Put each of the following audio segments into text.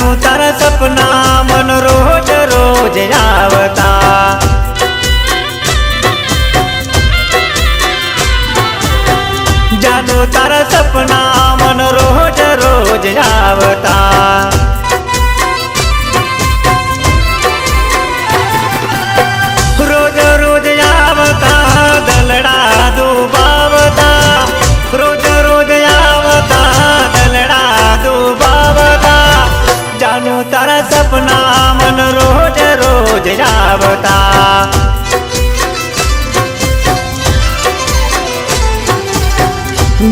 जानू तारा सपना मन रोज रोज आवता। जानू तारा सपना मन रोज रोज आवता। रोज रोज आवता दलड़ा दुबावता। रोज रोज आवता दलड़ा दुबावता। जानू तारा सपना मन रोज रोज आवता।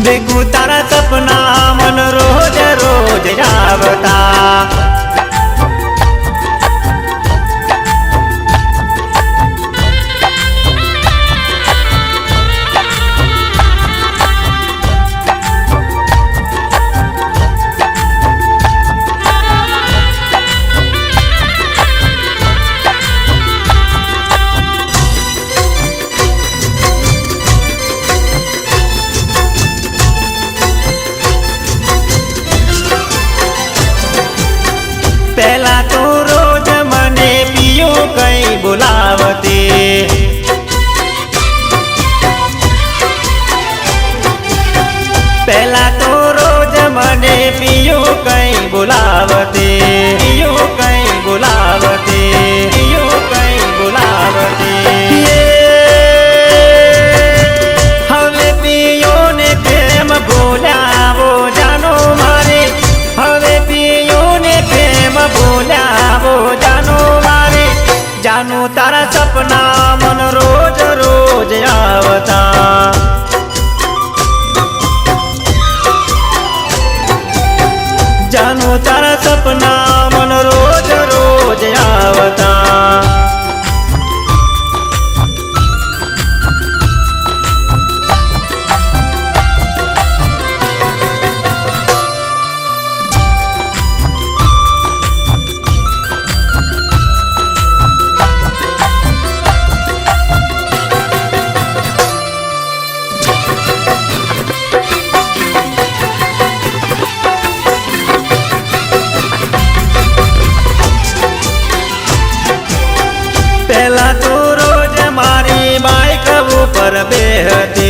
देखूं तारा सपना मन रोज रोज आवता। पहला तो रोज मने पियो कई बुलावते। पहला तो रोज मने पियो कई बुलावते। पियो कई बुलावते। पियो कई बुलावते। हवे पियो ने प्रेम बोला वो जानो मारे। हवे पियो ने प्रेम बोला वो जानो मारे। जानू तारा सपना मन रोज रोज आवता। जानू तारा सपना मन रोज रोज आवता। पहला तो रोज मारी बाइक ऊपर बेहते।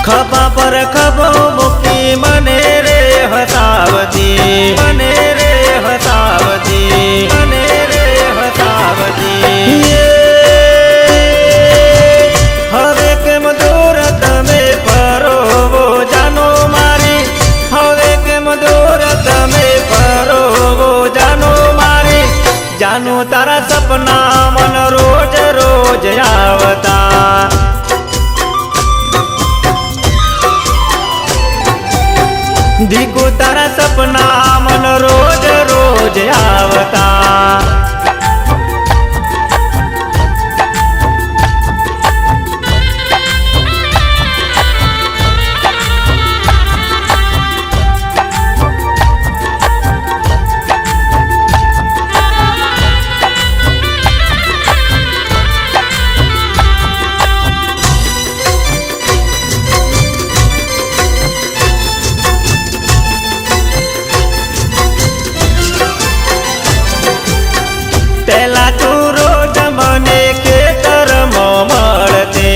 खपा पर खबो मुक्ति मने रे हसावती। मने रे हसावती। मने रे हसावती। हवे के मधुरत में परो वो जानो मारी। हवे के मधुरत में परो वो जानो मारी। जानू तारा सपना मन रोज रोज आवता। देखो तारा सपना मन रोज रोज आवता। पहला तो रोज मने खेतर में मळते।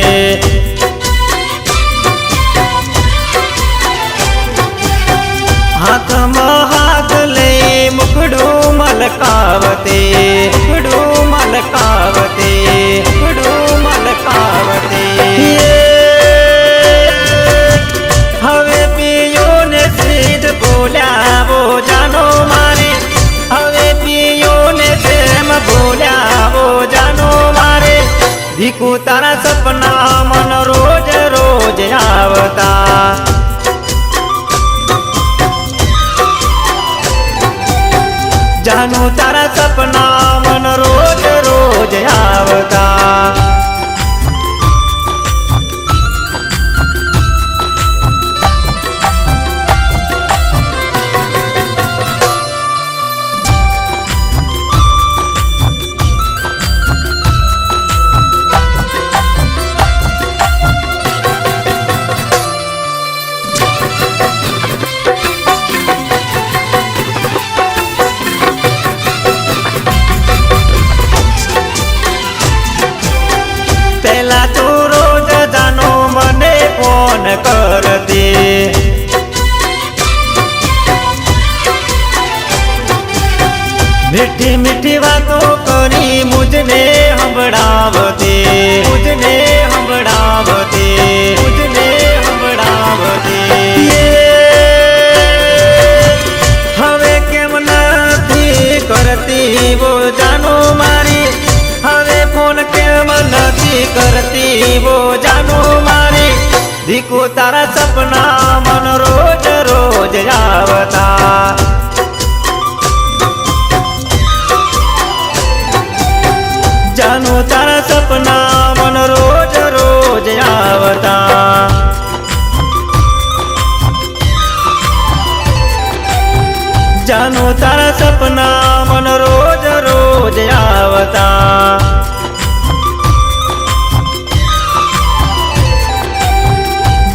हाथ में हाथ ले मुखड़ू मलकावते। मुखड़ू मलकावते। मुखड़ू मलकावते। हवे पियो ने सीध बोला वो जानो मारे। हवे पियो ने प्रेम बोला वो जानो मारे। देखूं तारा सपना मन रोज रोज आवता। जानू तारा सपना मन रोज रोज आवता। વાતો કરી મુજને સંભળાવતી, મુજને સંભળાવતી, મુજને સંભળાવતી. હવે કેમ નથી કરતી વો જાનો મારી, હવે ફોન કેમ નથી કરતી વો જાનો મારી. દીકુ તારા સપના મન રોજ રોજ આવતા, જાનો તારા સપના મન રોજ રોજ આવતા. જાનો તારા સપના મન રોજ રોજ આવતા.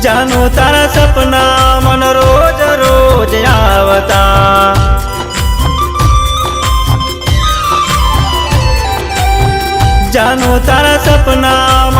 જાનો તારા સપના મન રોજ રોજ આવતા. જાનો તારા સપના